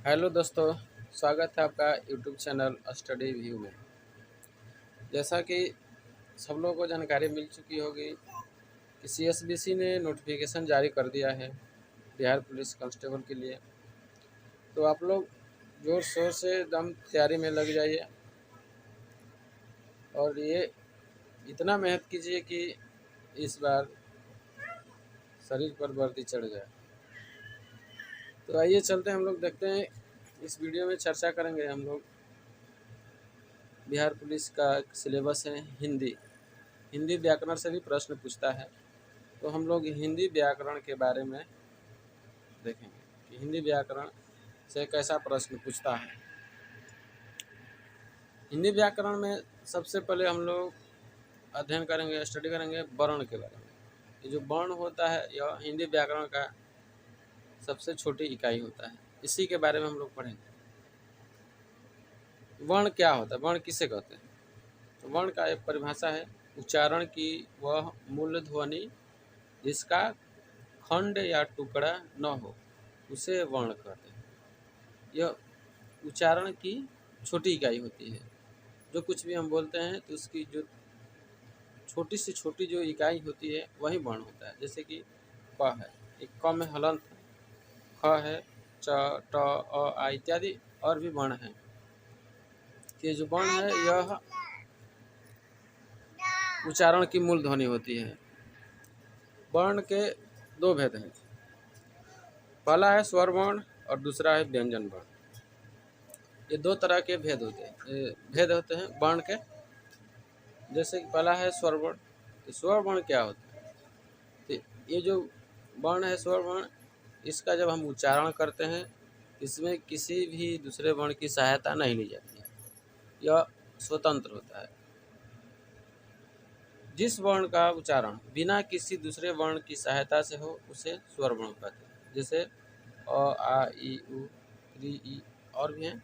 Hello दोस्तों, स्वागत है आपका यूट्यूब चैनल स्टडी व्यू में। जैसा कि सब लोगों को जानकारी मिल चुकी होगी कि सीएसबीसी ने नोटिफिकेशन जारी कर दिया है बिहार पुलिस कांस्टेबल के लिए। तो आप लोग ज़ोर शोर से एकदम तैयारी में लग जाइए और ये इतना मेहनत कीजिए कि इस बार शरीर पर वर्दी चढ़ जाए। तो आइए चलते हैं, हम लोग देखते हैं। इस वीडियो में चर्चा करेंगे हम लोग बिहार पुलिस का सिलेबस है हिंदी। हिंदी व्याकरण से भी प्रश्न पूछता है, तो हम लोग हिंदी व्याकरण के बारे में देखेंगे कि हिंदी व्याकरण से कैसा प्रश्न पूछता है। हिंदी व्याकरण में सबसे पहले हम लोग अध्ययन करेंगे, स्टडी करेंगे वर्ण के बारे में। ये जो वर्ण होता है यह हिंदी व्याकरण का सबसे छोटी इकाई होता है, इसी के बारे में हम लोग पढ़ेंगे। वर्ण क्या होता है, वर्ण किसे कहते हैं? तो वर्ण का एक परिभाषा है, उच्चारण की वह मूल ध्वनि जिसका खंड या टुकड़ा न हो उसे वर्ण कहते हैं। यह उच्चारण की छोटी इकाई होती है। जो कुछ भी हम बोलते हैं तो उसकी जो छोटी से छोटी जो इकाई होती है वही वर्ण होता है। जैसे कि क है, एक क में हलंत है, ख है, च, ट, अ, आ इत्यादि और भी वर्ण हैं। ये जो वर्ण है यह उच्चारण की मूल ध्वनि होती है। वर्ण के दो भेद हैं, पहला है स्वर वर्ण और दूसरा है व्यंजन वर्ण। ये दो तरह के भेद होते हैं वर्ण के। जैसे कि पहला है स्वर वर्ण। तो स्वर वर्ण क्या होता है? तो ये जो वर्ण है स्वर वर्ण, इसका जब हम उच्चारण करते हैं इसमें किसी भी दूसरे वर्ण की सहायता नहीं ली जाती है, यह स्वतंत्र होता है। जिस वर्ण का उच्चारण बिना किसी दूसरे वर्ण की सहायता से हो उसे स्वर वर्ण कहते हैं। जैसे अ, आ, ई, उ, री, ई और भी हैं,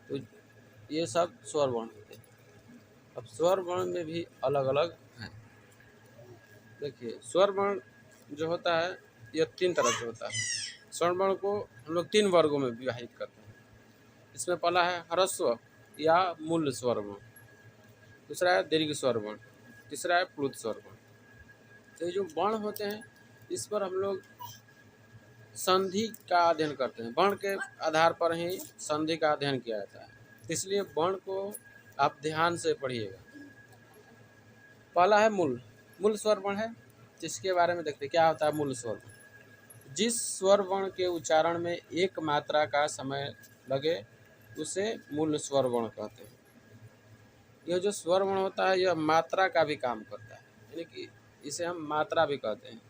तो ये सब स्वर वर्ण होते हैं। अब स्वर वर्ण में भी अलग अलग हैं। देखिए, स्वर वर्ण जो होता है यह तीन तरह से होता है। स्वर वर्ण को हम लोग तीन वर्गों में विभाजित करते हैं। इसमें पहला है ह्रस्व या मूल स्वर वर्ण, दूसरा है दीर्घ स्वर वर्ण, तीसरा है प्लुत स्वर वर्ण। तो ये जो वर्ण होते हैं इस पर हम लोग संधि का अध्ययन करते हैं। वर्ण के आधार पर ही संधि का अध्ययन किया जाता है, इसलिए वर्ण को आप ध्यान से पढ़िएगा। पहला है मूल स्वर वर्ण है, जिसके बारे में देखते हैं क्या होता है मूल स्वर वर्ण। जिस स्वर वर्ण के उच्चारण में एक मात्रा का समय लगे उसे मूल स्वर वर्ण कहते हैं। यह जो स्वर वर्ण होता है यह मात्रा का भी काम करता है, यानी कि इसे हम मात्रा भी कहते हैं।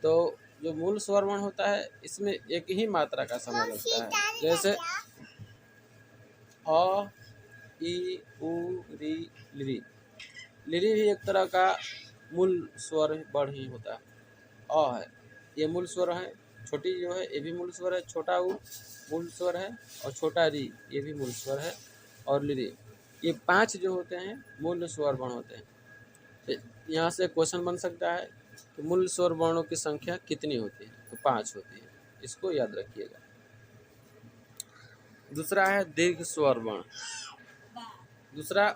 तो जो मूल स्वर वर्ण होता है इसमें एक ही मात्रा का समय लगता है। जैसे अ, ई, उ, री, लिरी। लिरी भी एक तरह का मूल स्वर वर्ण ही होता है। अ है, ये मूल स्वर है। छोटी जो है ये भी मूल स्वर है। छोटा उ मूल स्वर है और छोटा री ये भी मूल स्वर है। और लिरी, ये पांच जो होते हैं मूल स्वर वर्ण होते हैं। तो यहाँ से क्वेश्चन बन सकता है कि मूल स्वर वर्णों की संख्या कितनी होती है? तो 5 होती है, इसको याद रखिएगा। दूसरा है दीर्घ स्वर वर्ण। दूसरा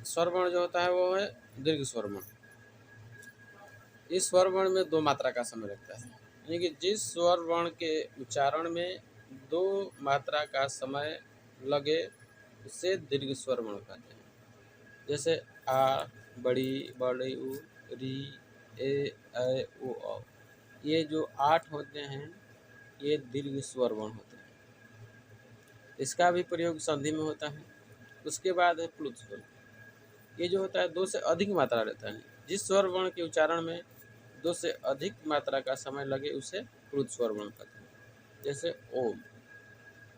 स्वर वर्ण जो होता है वो है दीर्घ स्वर वर्ण। इस स्वर वर्ण में दो मात्रा का समय लगता है, यानी कि जिस स्वर वर्ण के उच्चारण में दो मात्रा का समय लगे उसे दीर्घ स्वर वर्ण कहते हैं। जैसे आ, बड़ी, बड़ी, उ, री, ए, उ, औ। ये जो 8 होते हैं ये दीर्घ स्वर वर्ण होते हैं। इसका भी प्रयोग संधि में होता है। उसके बाद है प्लुत स्वर। ये जो होता है दो से अधिक मात्रा रहता है। जिस स्वर वर्ण के उच्चारण में दो से अधिक मात्रा का समय लगे उसे प्लुत स्वर वर्ण कहते हैं। जैसे ओम,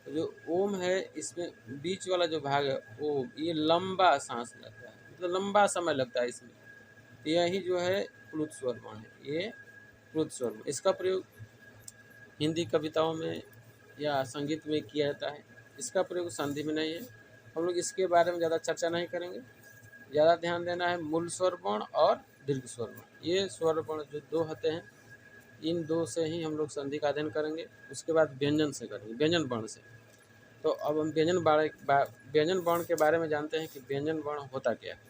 तो जो ओम है इसमें बीच वाला जो भाग है ओम, ये लंबा सांस लेता है, मतलब लंबा समय लगता है इसमें। तो यही जो है प्लुत स्वर वर्ण है, ये प्लुत स्वर वर्ण। इसका प्रयोग हिंदी कविताओं में या संगीत में किया जाता है। इसका प्रयोग संधि में नहीं है। हम लोग इसके बारे में ज़्यादा चर्चा नहीं करेंगे। ज़्यादा ध्यान देना है मूल स्वर वर्ण और दीर्घ स्वर वर्ण। ये स्वर वर्ण जो दो होते हैं इन दो से ही हम लोग संधि का अध्ययन करेंगे। उसके बाद व्यंजन से करेंगे, व्यंजन वर्ण से। तो अब हम व्यंजन वर्ण के बारे में जानते हैं कि व्यंजन वर्ण होता क्या है।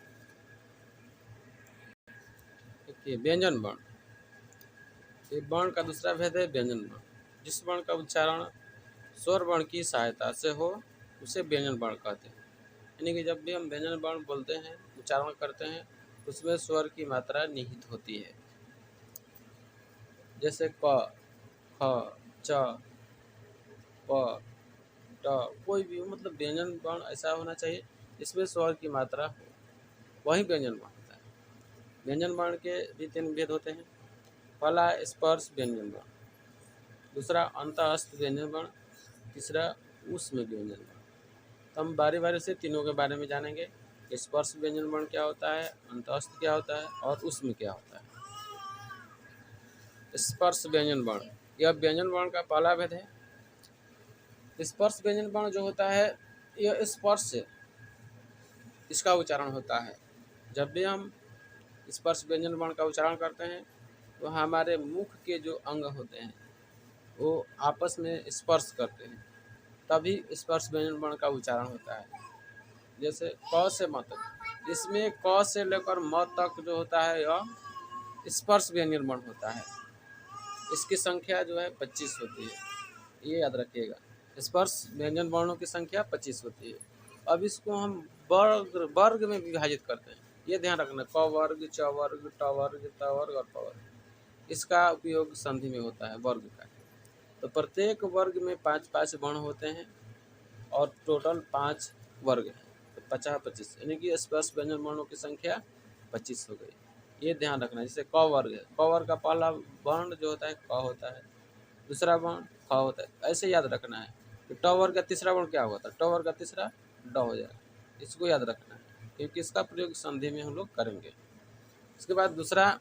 देखिए व्यंजन वर्ण, ये वर्ण का दूसरा भेद है व्यंजन वर्ण। जिस वर्ण का उच्चारण स्वर वर्ण की सहायता से हो उसे व्यंजन वर्ण कहते हैं। यानी कि जब भी हम व्यंजन वर्ण बोलते हैं, उच्चारण करते हैं, उसमें स्वर की मात्रा निहित होती है। जैसे क, ख, च, प, ट, कोई भी हो, मतलब व्यंजन वर्ण ऐसा होना चाहिए जिसमें स्वर की मात्रा हो, वही व्यंजन वर्ण होता है। व्यंजन वर्ण के भी 3 भेद होते हैं। पहला स्पर्श व्यंजन वर्ण, दूसरा अंतःस्थ व्यंजन वर्ण, तीसरा ऊष्म व्यंजन वर्ण। तो हम बारी बारी से तीनों के बारे में जानेंगे। स्पर्श व्यंजन वर्ण क्या होता है, अंतःस्थ क्या होता है और ऊष्म क्या होता है। स्पर्श व्यंजन वर्ण, यह व्यंजन वर्ण का पहला भेद है। स्पर्श व्यंजन वर्ण जो होता है, यह स्पर्श से इसका उच्चारण होता है। जब भी हम स्पर्श व्यंजन वर्ण का उच्चारण करते हैं तो हमारे मुख के जो अंग होते हैं वो आपस में स्पर्श करते हैं, तभी स्पर्श व्यंजन वर्ण का उच्चारण होता है। जैसे क से म तक, इसमें क से लेकर म तक जो होता है यह स्पर्श व्यंजन वर्ण होता है। इसकी संख्या जो है 25 होती है, ये याद रखिएगा। स्पर्श व्यंजन वर्णों की संख्या 25 होती है। अब इसको हम वर्ग में विभाजित करते हैं, ये ध्यान रखना। क वर्ग, च वर्ग, ट वर्ग, त वर्ग और प वर्ग, इसका उपयोग संधि में होता है वर्ग का। तो प्रत्येक वर्ग में 5-5 वर्ण होते हैं और टोटल 5 वर्ग हैं, तो 50-25, यानी कि स्पर्श व्यंजन वर्णों की संख्या 25 हो गई। ये ध्यान रखना। जैसे क वर्ग है, क वर्ग का पहला वर्ण जो होता है क होता है, दूसरा वर्ण ख होता है, ऐसे याद रखना है। तो ट वर्ग का तीसरा वर्ण क्या होता है, ट वर्ग का तीसरा ड हो जाएगा। इसको याद रखना है क्योंकि इसका प्रयोग संधि में हम लोग करेंगे। इसके बाद दूसरा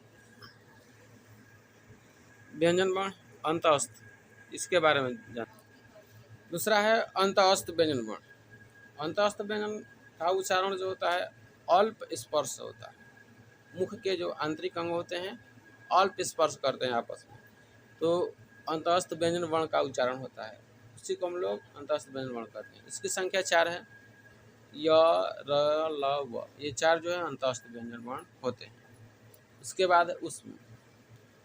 व्यंजन वर्ण अंतःस्थ, इसके बारे में जान। दूसरा है अंतःस्थ व्यंजन वर्ण। अंतःस्थ व्यंजन का उच्चारण जो होता है अल्प स्पर्श होता है। मुख के जो आंतरिक अंग होते हैं अल्प स्पर्श करते हैं आपस में, तो अंतःस्थ व्यंजन वर्ण का उच्चारण होता है। उसी को हम लोग अंतःस्थ व्यंजन वर्ण कहते हैं। इसकी संख्या 4 है, य, र, ल, व, ये 4 जो है अंतःस्थ व्यंजन वर्ण होते हैं। उसके बाद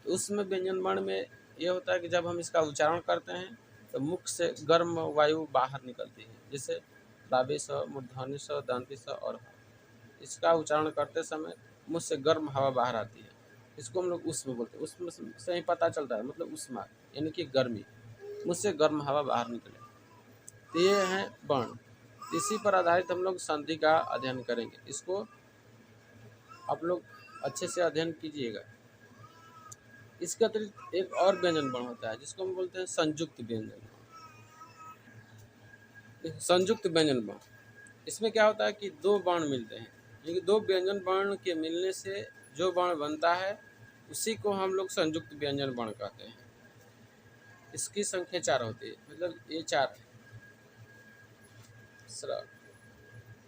ऊष्म व्यंजन वर्ण में ये होता है कि जब हम इसका उच्चारण करते हैं तो मुख से गर्म वायु बाहर निकलती है, जैसे दाबे स, मूर्धन्य स, दंती स और ह। इसका उच्चारण करते समय मुँह से गर्म हवा बाहर आती है, इसको हम लोग ऊष्म बोलते हैं। ऊष्म से ही पता चलता है, मतलब ऊष्मा यानी कि गर्मी, मुँह से गर्म हवा बाहर निकले। तो ये हैं वर्ण। इसी पर आधारित हम लोग संधि का अध्ययन करेंगे। इसको आप लोग अच्छे से अध्ययन कीजिएगा। इसके अतिरिक्त एक और व्यंजन वर्ण होता है जिसको हम बोलते हैं संयुक्त व्यंजन। संयुक्त व्यंजन वर्ण, इसमें क्या होता है कि 2 वर्ण मिलते हैं, क्योंकि 2 व्यंजन वर्ण के मिलने से जो वर्ण बनता है उसी को हम लोग संयुक्त व्यंजन वर्ण कहते हैं। इसकी संख्या 4 होती है, मतलब ये 4 है। स्र,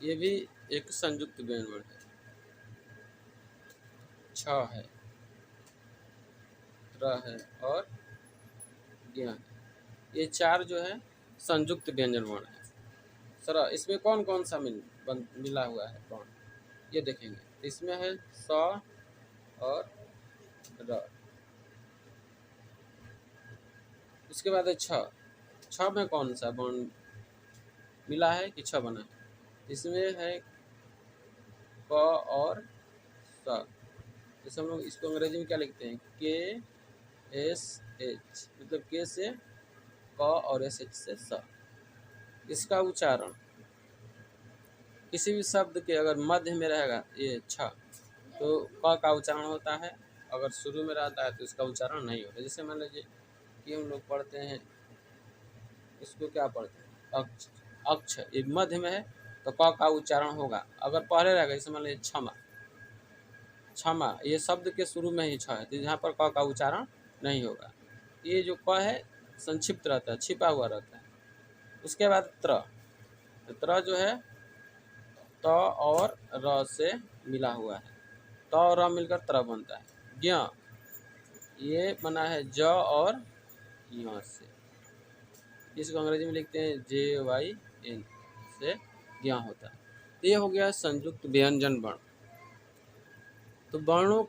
ये भी एक संयुक्त व्यंजन वर्ण है। छ है, र है और ज्ञ है, ये 4 जो है संयुक्त व्यंजन वर्ण है। सर इसमें कौन कौन सा मिला हुआ है वर्ण, ये देखेंगे। तो इसमें है स और र। उसके बाद है छ। छ में कौन सा वर्ण मिला है कि छ बना है, इसमें है क और स। जैसे हम लोग इसको अंग्रेजी में क्या लिखते हैं, KSH, मतलब के से क और SH से स। इसका उच्चारण किसी भी शब्द के अगर मध्य में रहेगा ये छ, तो क का उच्चारण होता है, अगर शुरू में रहता है तो इसका उच्चारण नहीं होता। जैसे मान लीजिए कि हम लोग पढ़ते हैं, इसको क्या पढ़ते हैं, अक्ष। अक्ष ये मध्य में है तो क का उच्चारण होगा। अगर पहले रहेगा, जैसे मान लीजिए क्षमा, क्षमा, ये शब्द के शुरू में ही छ है, तो यहाँ पर क का उच्चारण नहीं होगा। ये जो क है संक्षिप्त रहता है, छिपा हुआ रहता है। उसके बाद त्र, तो त्र जो है त और र से मिला हुआ है, त और र मिलकर त्र बनता है। ज्ञ, ये बना है ज और य से, इसको अंग्रेजी में लिखते हैं JY एन से ज्ञ होता है। तो ये हो गया संयुक्त व्यंजन वर्ण। तो वर्णों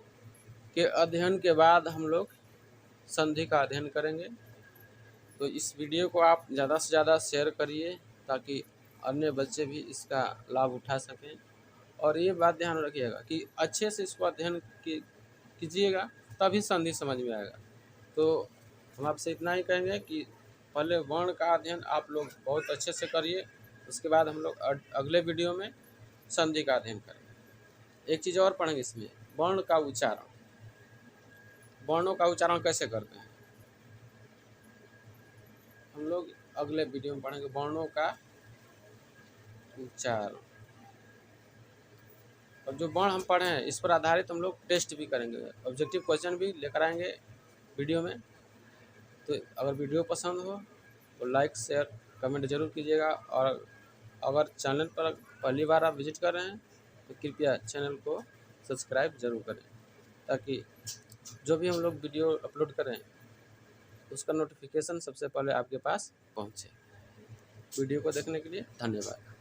के अध्ययन के बाद हम लोग संधि का अध्ययन करेंगे। तो इस वीडियो को आप ज़्यादा से ज़्यादा शेयर करिए ताकि अन्य बच्चे भी इसका लाभ उठा सकें। और ये बात ध्यान रखिएगा कि अच्छे से इसको अध्ययन कीजिएगा, तभी संधि समझ में आएगा। तो हम आपसे इतना ही कहेंगे कि पहले वर्ण का अध्ययन आप लोग बहुत अच्छे से करिए, उसके बाद हम लोग अगले वीडियो में संधि का अध्ययन करेंगे। एक चीज़ और पढ़ेंगे इसमें, वर्ण का उच्चारण। वर्णों का उच्चारण कैसे करते हैं हम लोग अगले वीडियो में पढ़ेंगे, वर्णों का उच्चारण। और जो वर्ण हम पढ़े हैं इस पर आधारित हम लोग टेस्ट भी करेंगे, ऑब्जेक्टिव क्वेश्चन भी लेकर आएंगे वीडियो में। तो अगर वीडियो पसंद हो तो लाइक शेयर कमेंट जरूर कीजिएगा। और अगर चैनल पर पहली बार आप विजिट कर रहे हैं तो कृपया चैनल को सब्सक्राइब जरूर करें, ताकि जो भी हम लोग वीडियो अपलोड करें उसका नोटिफिकेशन सबसे पहले आपके पास पहुंचे। वीडियो को देखने के लिए धन्यवाद।